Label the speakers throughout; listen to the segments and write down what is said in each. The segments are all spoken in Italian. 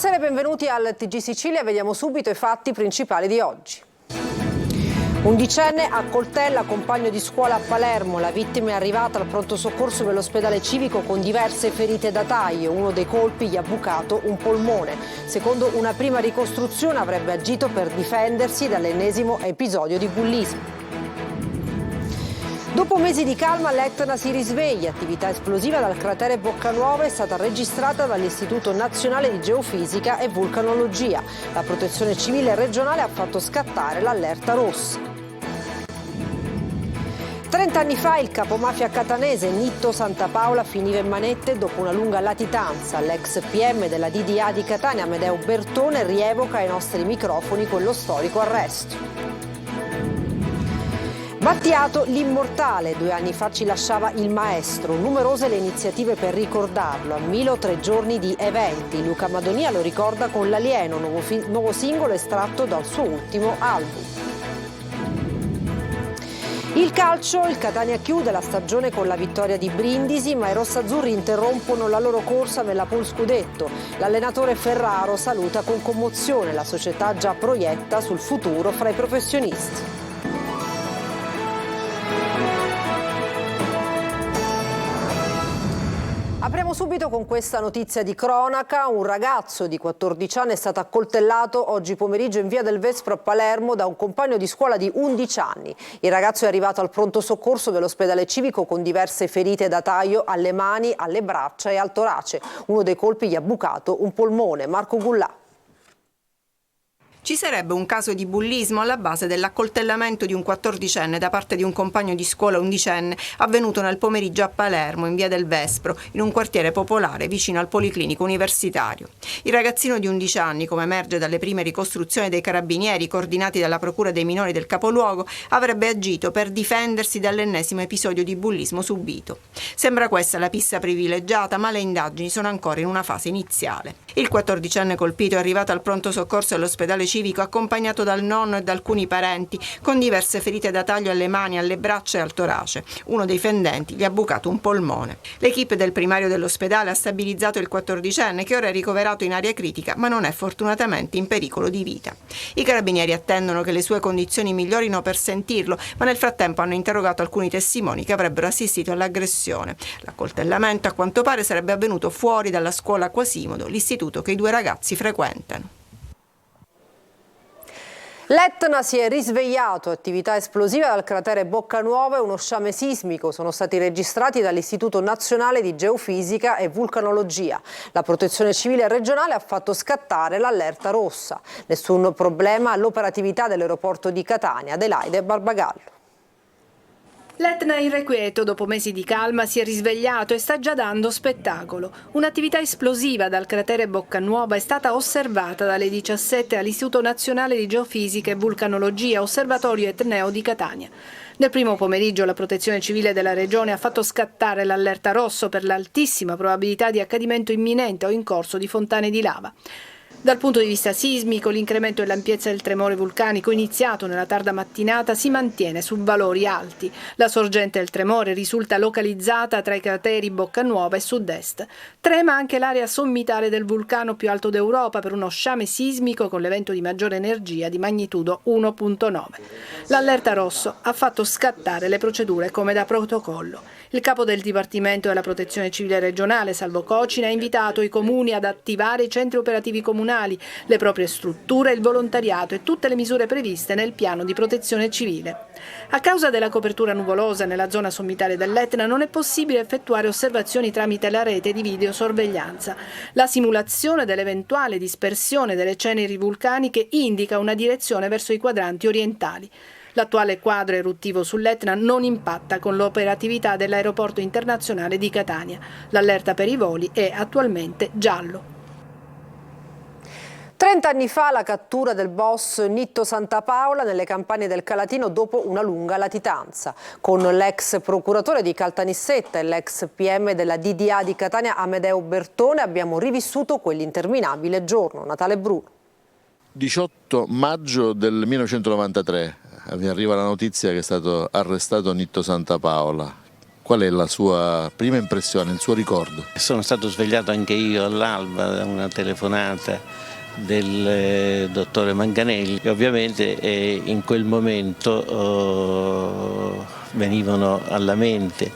Speaker 1: Buonasera e benvenuti al TG Sicilia. Vediamo subito i fatti principali di oggi. Undicenne accoltella compagno di scuola a Palermo. La vittima è arrivata al pronto soccorso dell'ospedale civico con diverse ferite da taglio. Uno dei colpi gli ha bucato un polmone. Secondo una prima ricostruzione avrebbe agito per difendersi dall'ennesimo episodio di bullismo. Dopo mesi di calma l'Etna si risveglia. Attività esplosiva dal cratere Boccanuova è stata registrata dall'Istituto Nazionale di Geofisica e Vulcanologia. La Protezione Civile regionale ha fatto scattare l'allerta rossa. 30 anni fa il capomafia catanese Nitto Santapaola finiva in manette dopo una lunga latitanza. L'ex PM della DDA di Catania, Amedeo Bertone, rievoca ai nostri microfoni quello storico arresto. Battiato l'immortale, 2 anni fa ci lasciava il maestro, numerose le iniziative per ricordarlo, a Milo 3 giorni di eventi. Luca Madonia lo ricorda con L'Alieno, nuovo singolo estratto dal suo ultimo album. Il calcio, il Catania chiude la stagione con la vittoria di Brindisi, ma i rossazzurri interrompono la loro corsa nella Pool Scudetto. L'allenatore Ferraro saluta con commozione, la società già proietta sul futuro fra i professionisti. Apriamo subito con questa notizia di cronaca. Un ragazzo di 14 anni è stato accoltellato oggi pomeriggio in via del Vespro a Palermo da un compagno di scuola di 11 anni. Il ragazzo è arrivato al pronto soccorso dell'ospedale civico con diverse ferite da taglio alle mani, alle braccia e al torace. Uno dei colpi gli ha bucato un polmone. Marco Gullà.
Speaker 2: Ci sarebbe un caso di bullismo alla base dell'accoltellamento di un 14enne da parte di un compagno di scuola undicenne avvenuto nel pomeriggio a Palermo, in via del Vespro, in un quartiere popolare vicino al Policlinico Universitario. Il ragazzino di 11 anni, come emerge dalle prime ricostruzioni dei carabinieri coordinati dalla Procura dei minori del capoluogo, avrebbe agito per difendersi dall'ennesimo episodio di bullismo subito. Sembra questa la pista privilegiata, ma le indagini sono ancora in una fase iniziale. Il 14enne colpito è arrivato al pronto soccorso all'ospedale civico accompagnato dal nonno e da alcuni parenti con diverse ferite da taglio alle mani, alle braccia e al torace. Uno dei fendenti gli ha bucato un polmone. L'equipe del primario dell'ospedale ha stabilizzato il 14enne che ora è ricoverato in area critica ma non è fortunatamente in pericolo di vita. I carabinieri attendono che le sue condizioni migliorino per sentirlo, ma nel frattempo hanno interrogato alcuni testimoni che avrebbero assistito all'aggressione. L'accoltellamento a quanto pare sarebbe avvenuto fuori dalla scuola Quasimodo, l'istituto che i due ragazzi frequentano.
Speaker 1: L'Etna si è risvegliato, attività esplosiva dal cratere Boccanuova e uno sciame sismico sono stati registrati dall'Istituto Nazionale di Geofisica e Vulcanologia. La Protezione Civile regionale ha fatto scattare l'allerta rossa. Nessun problema all'operatività dell'aeroporto di Catania. Adelaide Barbagallo.
Speaker 3: L'Etna irrequieto, dopo mesi di calma, si è risvegliato e sta già dando spettacolo. Un'attività esplosiva dal cratere Boccanuova è stata osservata dalle 17 all'Istituto Nazionale di Geofisica e Vulcanologia, Osservatorio Etneo di Catania. Nel primo pomeriggio la Protezione Civile della Regione ha fatto scattare l'allerta rosso per l'altissima probabilità di accadimento imminente o in corso di fontane di lava. Dal punto di vista sismico, l'incremento e l'ampiezza del tremore vulcanico iniziato nella tarda mattinata si mantiene su valori alti. La sorgente del tremore risulta localizzata tra i crateri Boccanuova e Sud-Est. Trema anche l'area sommitale del vulcano più alto d'Europa per uno sciame sismico con l'evento di maggiore energia di magnitudo 1.9. L'allerta rosso ha fatto scattare le procedure come da protocollo. Il capo del Dipartimento della Protezione Civile regionale, Salvo Cocina, ha invitato i comuni ad attivare i centri operativi comunali, le proprie strutture, il volontariato e tutte le misure previste nel piano di protezione civile. A causa della copertura nuvolosa nella zona sommitale dell'Etna non è possibile effettuare osservazioni tramite la rete di videosorveglianza. La simulazione dell'eventuale dispersione delle ceneri vulcaniche indica una direzione verso i quadranti orientali. L'attuale quadro eruttivo sull'Etna non impatta con l'operatività dell'aeroporto internazionale di Catania. L'allerta per i voli è attualmente giallo.
Speaker 1: 30 anni fa la cattura del boss Nitto Santapaola nelle campagne del Calatino dopo una lunga latitanza. Con l'ex procuratore di Caltanissetta e l'ex PM della DDA di Catania Amedeo Bertone abbiamo rivissuto quell'interminabile giorno. Natale Bruno.
Speaker 4: 18 maggio del 1993 mi arriva la notizia che è stato arrestato Nitto Santapaola. Qual è la sua prima impressione, il suo ricordo?
Speaker 5: Sono stato svegliato anche io all'alba da una telefonata del dottore Manganelli e ovviamente in quel momento venivano alla mente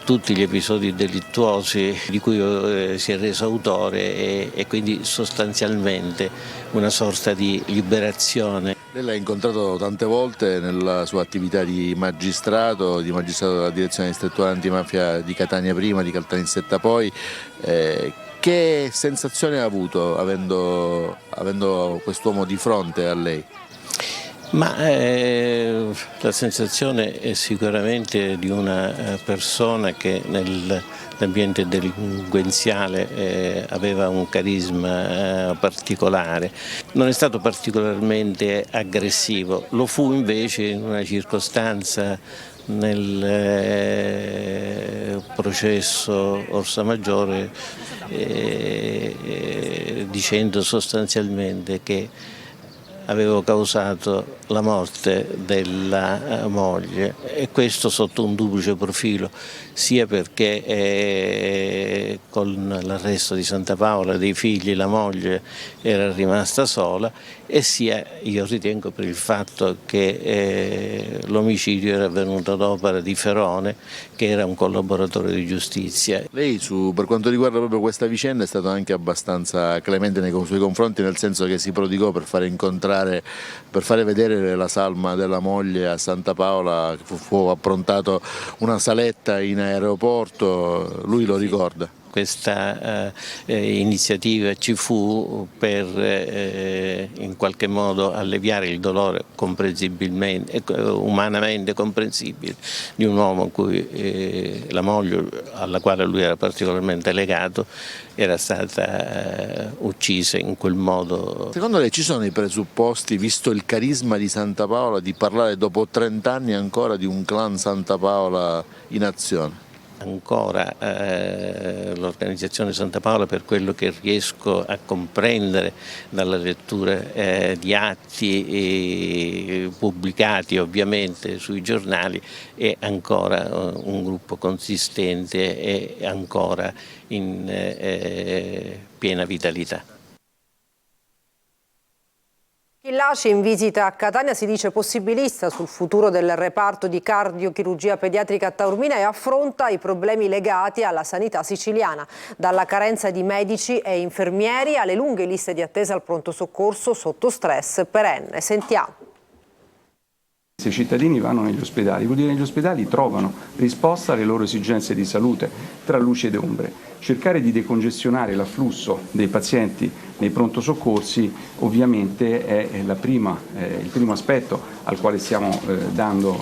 Speaker 5: tutti gli episodi delittuosi di cui si è reso autore e quindi sostanzialmente una sorta di liberazione.
Speaker 4: Lei l'ha incontrato tante volte nella sua attività di magistrato della direzione distrettuale antimafia di Catania prima, di Caltanissetta poi. Che sensazione ha avuto avendo quest'uomo di fronte a lei?
Speaker 5: Ma la sensazione è sicuramente di una persona che nell'ambiente delinquenziale aveva un carisma particolare. Non è stato particolarmente aggressivo, lo fu invece in una circostanza nel processo Orsa Maggiore dicendo sostanzialmente che avevo causato la morte della moglie e questo sotto un duplice profilo, sia perché con l'arresto di Santa Paola dei figli la moglie era rimasta sola e sia, io ritengo, per il fatto che l'omicidio era avvenuto ad opera di Ferone, che era un collaboratore di giustizia.
Speaker 4: Lei per quanto riguarda proprio questa vicenda è stato anche abbastanza clemente nei suoi confronti, nel senso che si prodigò per fare vedere la salma della moglie a Santa Paola, fu approntato una saletta in aeroporto, lui lo ricorda.
Speaker 5: Questa iniziativa ci fu per in qualche modo alleviare il dolore comprensibilmente, umanamente comprensibile di un uomo cui la moglie, alla quale lui era particolarmente legato, era stata uccisa in quel modo.
Speaker 4: Secondo lei ci sono i presupposti, visto il carisma di Santa Paola, di parlare dopo 30 anni ancora di un clan Santa Paola in azione?
Speaker 5: Ancora l'organizzazione Santa Paola, per quello che riesco a comprendere dalla lettura di atti pubblicati ovviamente sui giornali, è ancora un gruppo consistente e ancora in piena vitalità.
Speaker 1: Schillaci in visita a Catania si dice possibilista sul futuro del reparto di cardiochirurgia pediatrica a Taormina e affronta i problemi legati alla sanità siciliana, dalla carenza di medici e infermieri alle lunghe liste di attesa al pronto soccorso sotto stress perenne. Sentiamo.
Speaker 6: Se i cittadini vanno negli ospedali, vuol dire che negli ospedali trovano risposta alle loro esigenze di salute tra luci ed ombre. Cercare di decongestionare l'afflusso dei pazienti nei pronto soccorsi ovviamente è il primo aspetto al quale stiamo dando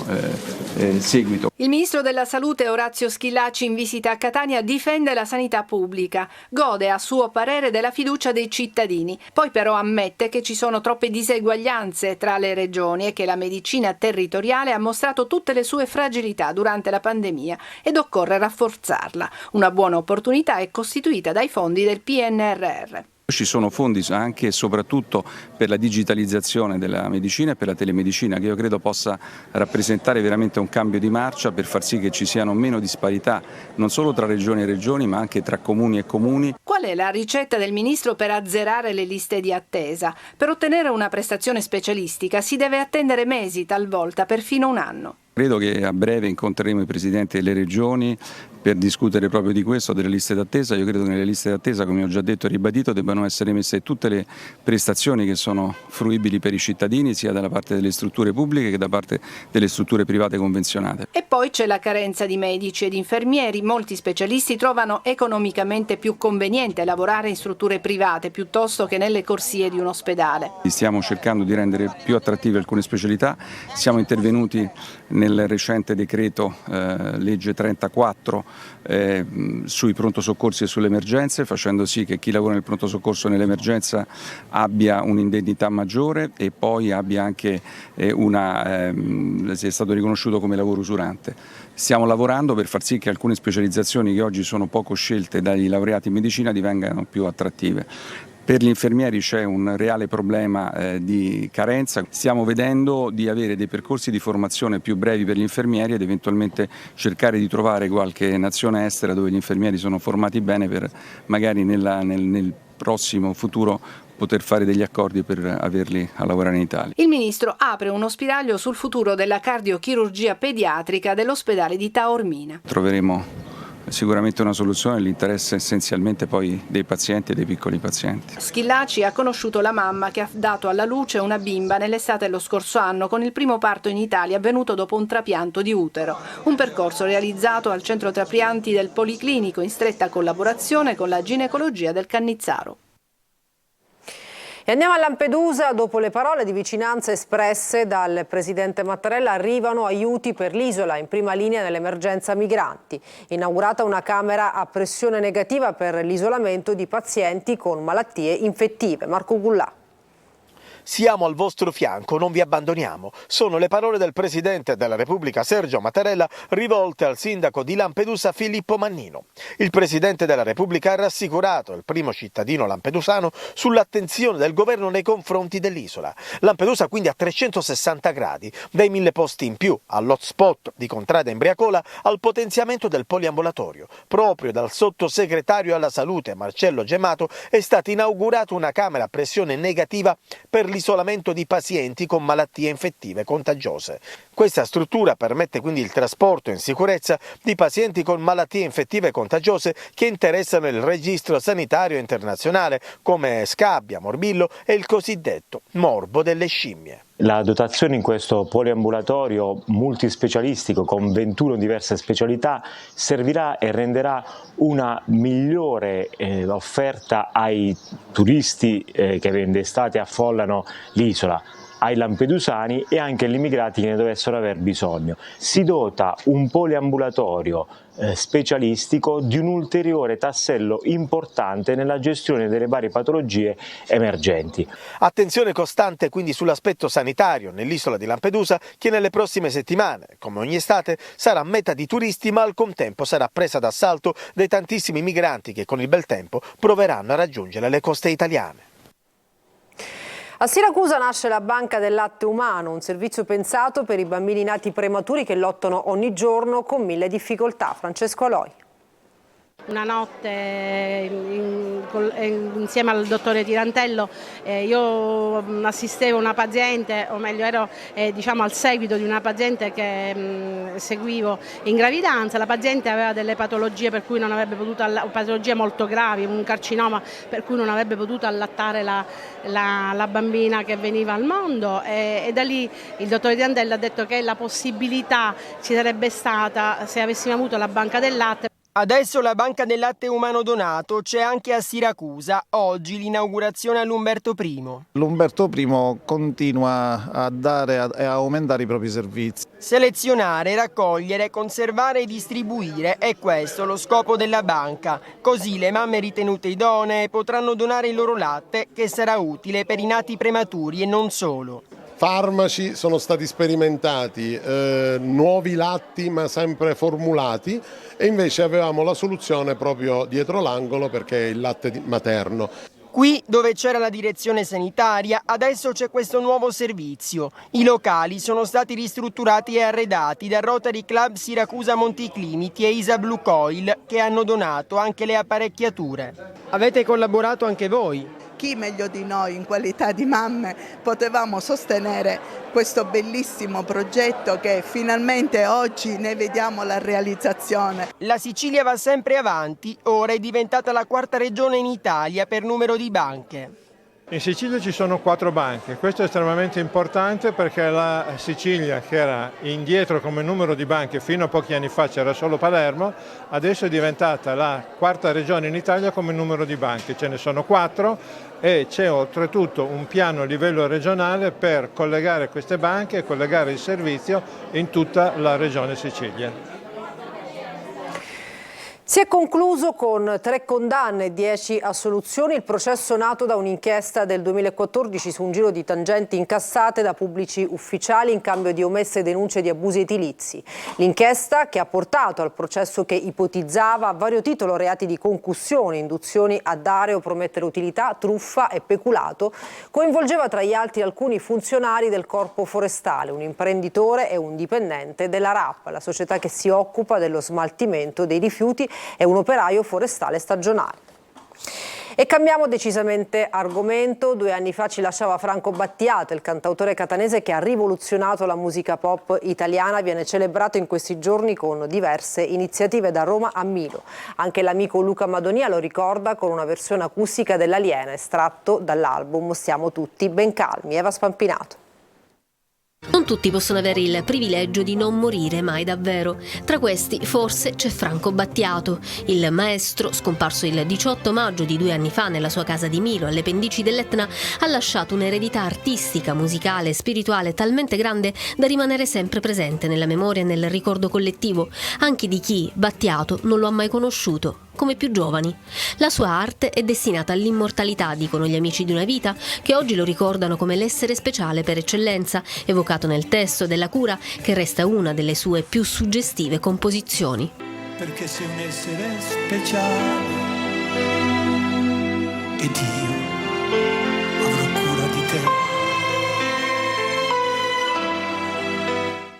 Speaker 6: seguito.
Speaker 3: Il ministro della Salute Orazio Schillaci in visita a Catania difende la sanità pubblica, gode a suo parere della fiducia dei cittadini, poi però ammette che ci sono troppe diseguaglianze tra le regioni e che la medicina territoriale ha mostrato tutte le sue fragilità durante la pandemia ed occorre rafforzarla. Una buona opportunità è costituita dai fondi del PNRR.
Speaker 6: Ci sono fondi anche e soprattutto per la digitalizzazione della medicina e per la telemedicina, che io credo possa rappresentare veramente un cambio di marcia per far sì che ci siano meno disparità non solo tra regioni e regioni ma anche tra comuni e comuni.
Speaker 3: Qual è la ricetta del ministro per azzerare le liste di attesa? Per ottenere una prestazione specialistica si deve attendere mesi, talvolta perfino un anno.
Speaker 6: Credo che a breve incontreremo i presidenti delle regioni per discutere proprio di questo, delle liste d'attesa. Io credo che nelle liste d'attesa, come ho già detto e ribadito, debbano essere messe tutte le prestazioni che sono fruibili per i cittadini, sia dalla parte delle strutture pubbliche che da parte delle strutture private convenzionate.
Speaker 3: E poi c'è la carenza di medici ed infermieri. Molti specialisti trovano economicamente più conveniente lavorare in strutture private piuttosto che nelle corsie di un ospedale.
Speaker 6: Stiamo cercando di rendere più attrattive alcune specialità, siamo intervenuti nel recente decreto legge 34 sui pronto soccorsi e sulle emergenze, facendo sì che chi lavora nel pronto soccorso e nell'emergenza abbia un'indennità maggiore e poi abbia anche sia stato riconosciuto come lavoro usurante. Stiamo lavorando per far sì che alcune specializzazioni che oggi sono poco scelte dai laureati in medicina divengano più attrattive. Per gli infermieri c'è un reale problema di carenza. Stiamo vedendo di avere dei percorsi di formazione più brevi per gli infermieri ed eventualmente cercare di trovare qualche nazione estera dove gli infermieri sono formati bene per magari nel prossimo futuro poter fare degli accordi per averli a lavorare in Italia.
Speaker 3: Il ministro apre uno spiraglio sul futuro della cardiochirurgia pediatrica dell'ospedale di Taormina.
Speaker 6: Troveremo sicuramente una soluzione nell'interesse essenzialmente poi dei pazienti e dei piccoli pazienti.
Speaker 3: Schillaci ha conosciuto la mamma che ha dato alla luce una bimba nell'estate dello scorso anno con il primo parto in Italia avvenuto dopo un trapianto di utero. Un percorso realizzato al centro trapianti del Policlinico in stretta collaborazione con la ginecologia del Cannizzaro.
Speaker 1: E andiamo a Lampedusa. Dopo le parole di vicinanza espresse dal presidente Mattarella arrivano aiuti per l'isola in prima linea nell'emergenza migranti. Inaugurata una camera a pressione negativa per l'isolamento di pazienti con malattie infettive. Marco Gullà.
Speaker 7: Siamo al vostro fianco, non vi abbandoniamo. Sono le parole del Presidente della Repubblica Sergio Mattarella rivolte al sindaco di Lampedusa Filippo Mannino. Il Presidente della Repubblica ha rassicurato il primo cittadino lampedusano sull'attenzione del governo nei confronti dell'isola. Lampedusa quindi a 360 gradi, dai 1000 posti in più all'hotspot di Contrada Imbriacola al potenziamento del poliambulatorio. Proprio dal sottosegretario alla salute Marcello Gemato è stata inaugurata una camera a pressione negativa per l'isolamento di pazienti con malattie infettive contagiose. Questa struttura permette quindi il trasporto in sicurezza di pazienti con malattie infettive contagiose che interessano il registro sanitario internazionale come scabbia, morbillo e il cosiddetto morbo delle scimmie.
Speaker 8: La dotazione in questo poliambulatorio multispecialistico con 21 diverse specialità servirà e renderà una migliore offerta ai turisti che d'estate affollano l'isola, ai lampedusani e anche agli immigrati che ne dovessero aver bisogno. Si dota un poliambulatorio specialistico di un ulteriore tassello importante nella gestione delle varie patologie emergenti.
Speaker 7: Attenzione costante quindi sull'aspetto sanitario nell'isola di Lampedusa che nelle prossime settimane, come ogni estate, sarà meta di turisti ma al contempo sarà presa d'assalto dai tantissimi migranti che con il bel tempo proveranno a raggiungere le coste italiane.
Speaker 1: A Siracusa nasce la Banca del Latte Umano, un servizio pensato per i bambini nati prematuri che lottano ogni giorno con 1000 difficoltà. Francesco Aloi.
Speaker 9: Una notte insieme al dottore Tirantello io assistevo una paziente, o meglio ero al seguito di una paziente che seguivo in gravidanza. La paziente aveva delle patologie per cui non avrebbe potuto, patologie molto gravi, un carcinoma per cui non avrebbe potuto allattare la bambina che veniva al mondo e da lì il dottore Tirantello ha detto che la possibilità ci sarebbe stata se avessimo avuto la banca del latte.
Speaker 10: Adesso la Banca del Latte Umano Donato c'è anche a Siracusa, oggi l'inaugurazione all'Umberto I.
Speaker 11: L'Umberto I continua a dare e a aumentare i propri servizi.
Speaker 10: Selezionare, raccogliere, conservare e distribuire è questo lo scopo della banca. Così le mamme ritenute idonee potranno donare il loro latte che sarà utile per i nati prematuri e non solo.
Speaker 12: Farmaci sono stati sperimentati, nuovi latti ma sempre formulati e invece avevamo la soluzione proprio dietro l'angolo perché è il latte materno.
Speaker 10: Qui, dove c'era la direzione sanitaria, adesso c'è questo nuovo servizio. I locali sono stati ristrutturati e arredati da Rotary Club Siracusa Monticlimiti e Isa Blue Coil, che hanno donato anche le apparecchiature. Avete collaborato anche voi?
Speaker 13: Chi meglio di noi in qualità di mamme potevamo sostenere questo bellissimo progetto che finalmente oggi ne vediamo la realizzazione.
Speaker 10: La Sicilia va sempre avanti, ora è diventata la quarta regione in Italia per numero di banche.
Speaker 14: In Sicilia ci sono 4 banche, questo è estremamente importante perché la Sicilia, che era indietro come numero di banche fino a pochi anni fa, c'era solo Palermo, adesso è diventata la quarta regione in Italia come numero di banche, ce ne sono 4 e c'è oltretutto un piano a livello regionale per collegare queste banche e collegare il servizio in tutta la regione Sicilia.
Speaker 1: Si è concluso con 3 condanne e 10 assoluzioni il processo nato da un'inchiesta del 2014 su un giro di tangenti incassate da pubblici ufficiali in cambio di omesse denunce di abusi edilizi. L'inchiesta, che ha portato al processo che ipotizzava a vario titolo reati di concussione, induzioni a dare o promettere utilità, truffa e peculato, coinvolgeva tra gli altri alcuni funzionari del Corpo Forestale, un imprenditore e un dipendente della RAP, la società che si occupa dello smaltimento dei rifiuti, e un operaio forestale stagionale. E cambiamo decisamente argomento. 2 anni fa ci lasciava Franco Battiato, il cantautore catanese che ha rivoluzionato la musica pop italiana. Viene celebrato in questi giorni con diverse iniziative da Roma a Milo. Anche l'amico Luca Madonia lo ricorda con una versione acustica dell'Aliena, estratto dall'album Siamo tutti ben calmi. Eva Spampinato.
Speaker 15: Non tutti possono avere il privilegio di non morire mai davvero. Tra questi forse c'è Franco Battiato, il maestro, scomparso il 18 maggio di 2 anni fa nella sua casa di Milo, alle pendici dell'Etna, ha lasciato un'eredità artistica, musicale e spirituale talmente grande da rimanere sempre presente nella memoria e nel ricordo collettivo, anche di chi Battiato non lo ha mai conosciuto, come più giovani. La sua arte è destinata all'immortalità, dicono gli amici di una vita, che oggi lo ricordano come l'essere speciale per eccellenza, evocato nel testo della Cura, che resta una delle sue più suggestive composizioni.
Speaker 16: Perché sei un essere speciale ed io avrò cura di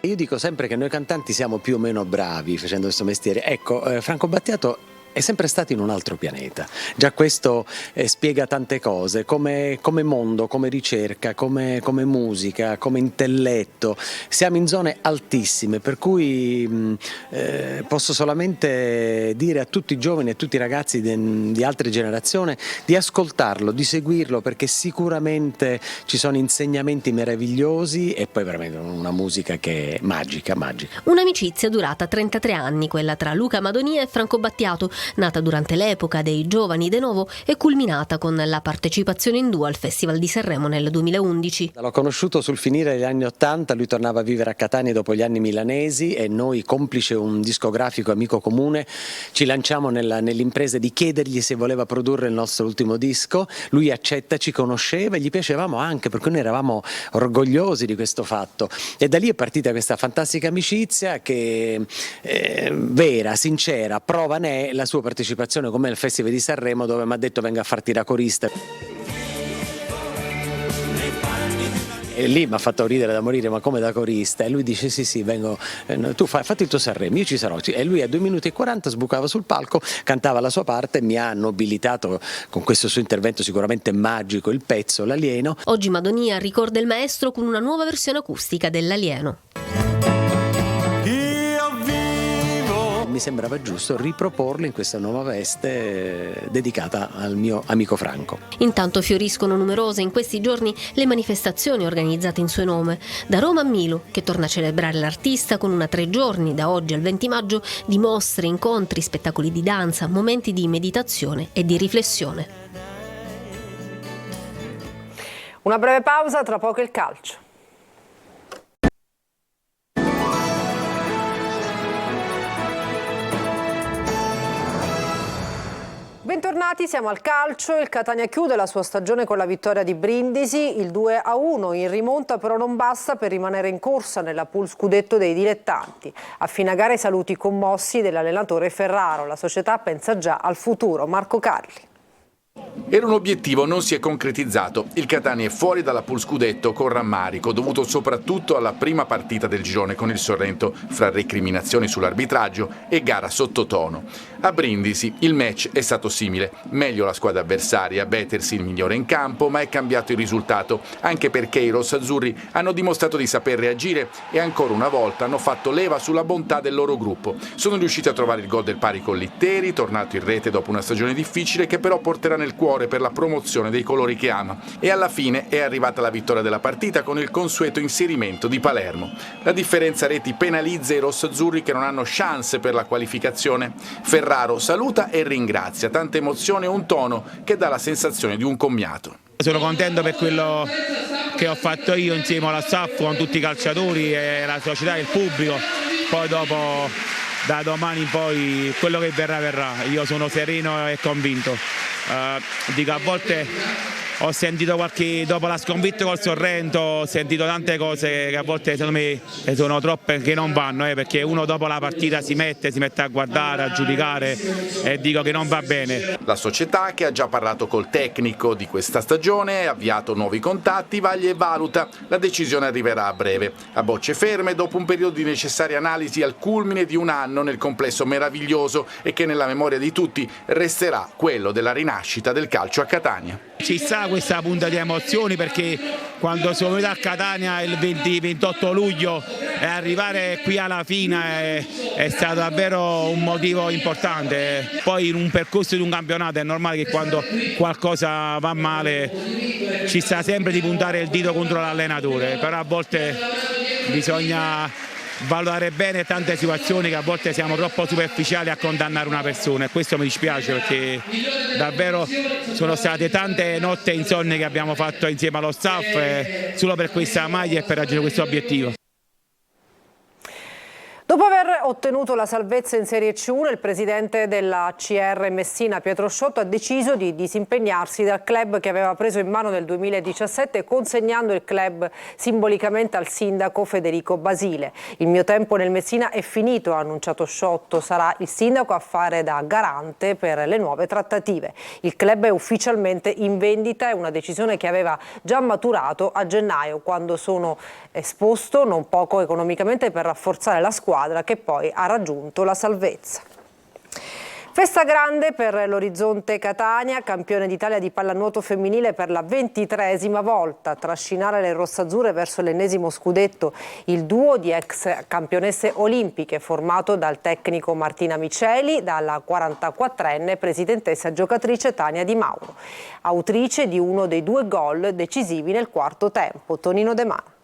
Speaker 16: te.
Speaker 17: Io dico sempre che noi cantanti siamo più o meno bravi facendo questo mestiere. Ecco, Franco Battiato è sempre stato in un altro pianeta. Già questo spiega tante cose, come mondo, come ricerca, come musica, come intelletto. Siamo in zone altissime, per cui posso solamente dire a tutti i giovani e a tutti i ragazzi di altre generazioni di ascoltarlo, di seguirlo, perché sicuramente ci sono insegnamenti meravigliosi e poi veramente una musica che è magica, magica.
Speaker 15: Un'amicizia durata 33 anni, quella tra Luca Madonia e Franco Battiato, nata durante l'epoca dei Giovani de Novo e culminata con la partecipazione in duo al Festival di Sanremo nel 2011.
Speaker 17: L'ho conosciuto sul finire degli anni '80, lui tornava a vivere a Catania dopo gli anni milanesi e noi, complice un discografico amico comune, ci lanciamo nell'impresa di chiedergli se voleva produrre il nostro ultimo disco. Lui accetta, ci conosceva e gli piacevamo anche, per cui noi eravamo orgogliosi di questo fatto. E da lì è partita questa fantastica amicizia che vera, sincera, prova ne è la sua partecipazione con me al Festival di Sanremo, dove mi ha detto venga a farti da corista. E lì mi ha fatto ridere da morire, ma come da corista? E lui dice sì, vengo, tu fatti il tuo Sanremo, io ci sarò. E lui a 2 minuti e 40 sbucava sul palco, cantava la sua parte e mi ha nobilitato con questo suo intervento sicuramente magico, il pezzo L'Alieno.
Speaker 15: Oggi Madonia ricorda il maestro con una nuova versione acustica dell'Alieno.
Speaker 17: Mi sembrava giusto riproporlo in questa nuova veste dedicata al mio amico Franco.
Speaker 15: Intanto fioriscono numerose in questi giorni le manifestazioni organizzate in suo nome. Da Roma a Milo, che torna a celebrare l'artista con una 3 giorni, da oggi al 20 maggio, di mostre, incontri, spettacoli di danza, momenti di meditazione e di riflessione.
Speaker 1: Una breve pausa, tra poco il calcio. Bentornati, siamo al calcio. Il Catania chiude la sua stagione con la vittoria di Brindisi, il 2-1 in rimonta, però non basta per rimanere in corsa nella pool scudetto dei dilettanti. A fine gara i saluti commossi dell'allenatore Ferraro, la società pensa già al futuro. Marco Carli.
Speaker 18: Era un obiettivo, non si è concretizzato. Il Catania è fuori dalla pool scudetto con rammarico, dovuto soprattutto alla prima partita del girone con il Sorrento, fra recriminazioni sull'arbitraggio e gara sottotono. A Brindisi il match è stato simile, meglio la squadra avversaria, Betersi il migliore in campo, ma è cambiato il risultato, anche perché i rossazzurri hanno dimostrato di saper reagire e ancora una volta hanno fatto leva sulla bontà del loro gruppo. Sono riusciti a trovare il gol del pari con Litteri, tornato in rete dopo una stagione difficile che però porterà nel cuore per la promozione dei colori che ama. E alla fine è arrivata la vittoria della partita con il consueto inserimento di Palermo. La differenza reti penalizza i rossazzurri che non hanno chance per la qualificazione. Ferraro saluta e ringrazia, tanta emozione e un tono che dà la sensazione di un commiato.
Speaker 19: Sono contento per quello che ho fatto io insieme alla staff, con tutti i calciatori, e la società e il pubblico. Poi dopo da domani in poi quello che verrà verrà. Io sono sereno e convinto. Dico, a volte ho sentito dopo la sconfitta col Sorrento, ho sentito tante cose che a volte secondo me sono troppe, che non vanno, perché uno dopo la partita si mette a guardare, a giudicare, e dico che non va bene.
Speaker 18: La società, che ha già parlato col tecnico di questa stagione, ha avviato nuovi contatti, vaglia e valuta. La decisione arriverà a breve. A bocce ferme, dopo un periodo di necessaria analisi al culmine di un anno nel complesso meraviglioso e che nella memoria di tutti resterà quello della rinascita del calcio a Catania.
Speaker 19: Ci sta questa punta di emozioni, perché quando sono venuto a Catania il 28 luglio e arrivare qui alla fine è stato davvero un motivo importante. Poi in un percorso di un campionato è normale che quando qualcosa va male ci sta sempre di puntare il dito contro l'allenatore, però a volte bisogna valutare bene tante situazioni, che a volte siamo troppo superficiali a condannare una persona, e questo mi dispiace, perché davvero sono state tante notti insonni che abbiamo fatto insieme allo staff solo per questa maglia e per raggiungere questo obiettivo.
Speaker 1: Dopo aver ottenuto la salvezza in Serie C1, il presidente della CR Messina, Pietro Sciotto, ha deciso di disimpegnarsi dal club che aveva preso in mano nel 2017, consegnando il club simbolicamente al sindaco Federico Basile. Il mio tempo nel Messina è finito, ha annunciato Sciotto, sarà il sindaco a fare da garante per le nuove trattative. Il club è ufficialmente in vendita, è una decisione che aveva già maturato a gennaio, quando sono esposto non poco economicamente per rafforzare la squadra che poi ha raggiunto la salvezza. Festa grande per l'Orizzonte Catania, campione d'Italia di pallanuoto femminile per la 23esima volta. Trascinare le rossazzurre verso l'ennesimo scudetto il duo di ex campionesse olimpiche formato dal tecnico Martina Miceli, dalla 44enne presidentessa giocatrice Tania Di Mauro, autrice di uno dei 2 gol decisivi nel quarto tempo. Tonino De Mano.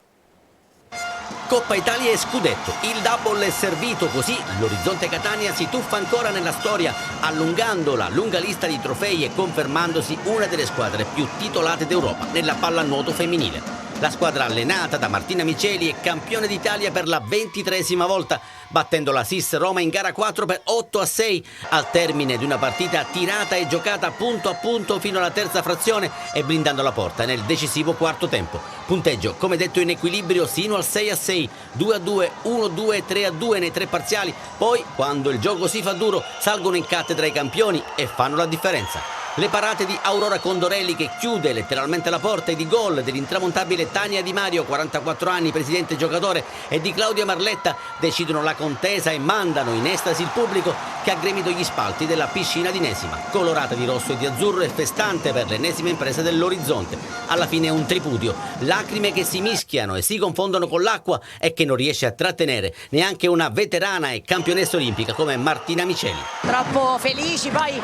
Speaker 20: Coppa Italia e scudetto, il double è servito, così l'Orizzonte Catania si tuffa ancora nella storia, allungando la lunga lista di trofei e confermandosi una delle squadre più titolate d'Europa nella pallanuoto femminile. La squadra allenata da Martina Miceli è campione d'Italia per la 23esima volta, battendo la SIS Roma in gara 4 per 8-6 al termine di una partita tirata e giocata punto a punto fino alla terza frazione e blindando la porta nel decisivo quarto tempo. Punteggio, come detto, in equilibrio sino al 6-6, 2-2, 1-2 e 3-2 nei 3 parziali. Poi, quando il gioco si fa duro, salgono in cattedra i campioni e fanno la differenza. Le parate di Aurora Condorelli, che chiude letteralmente la porta, e di gol dell'intramontabile Tania Di Mario, 44 anni, presidente giocatore, e di Claudia Marletta decidono la contesa e mandano in estasi il pubblico, che ha gremito gli spalti della piscina di Nesima, colorata di rosso e di azzurro e festante per l'ennesima impresa dell'Orizzonte. Alla fine è un tripudio, lacrime che si mischiano e si confondono con l'acqua e che non riesce a trattenere neanche una veterana e campionessa olimpica come Martina Miceli.
Speaker 21: Troppo felici poi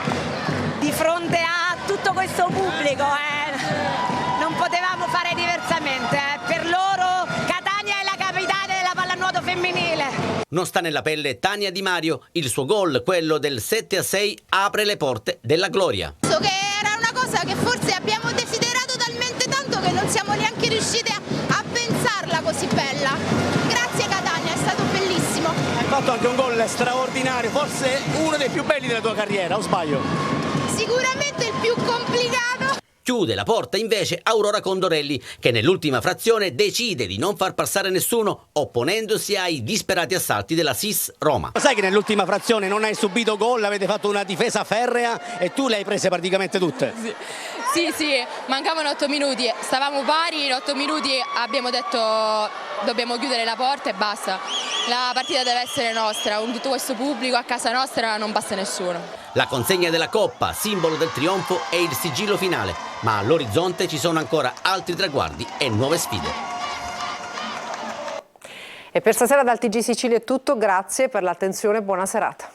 Speaker 21: di fronte a tutto questo pubblico, non potevamo fare diversamente. Per loro Catania è la capitale della pallanuoto femminile.
Speaker 20: Non sta nella pelle Tania Di Mario, il suo gol, quello del 7-6, apre le porte della gloria.
Speaker 22: Che era una cosa che forse abbiamo desiderato talmente tanto che non siamo neanche riusciti a pensarla così bella. Grazie Catania, è stato bellissimo.
Speaker 23: Hai fatto anche un gol straordinario, forse uno dei più belli della tua carriera, o sbaglio?
Speaker 22: Sicuramente il più complicato.
Speaker 20: Chiude la porta invece Aurora Condorelli, che nell'ultima frazione decide di non far passare nessuno, opponendosi ai disperati assalti della SIS Roma.
Speaker 23: Sai che nell'ultima frazione non hai subito gol, avete fatto una difesa ferrea e tu le hai prese praticamente tutte.
Speaker 24: Sì, mancavano 8 minuti, stavamo pari, in 8 minuti abbiamo detto dobbiamo chiudere la porta e basta. La partita deve essere nostra, con tutto questo pubblico a casa nostra non basta nessuno.
Speaker 20: La consegna della Coppa, simbolo del trionfo, è il sigillo finale, ma all'orizzonte ci sono ancora altri traguardi e nuove sfide.
Speaker 1: E per stasera dal TG Sicilia è tutto, grazie per l'attenzione e buona serata.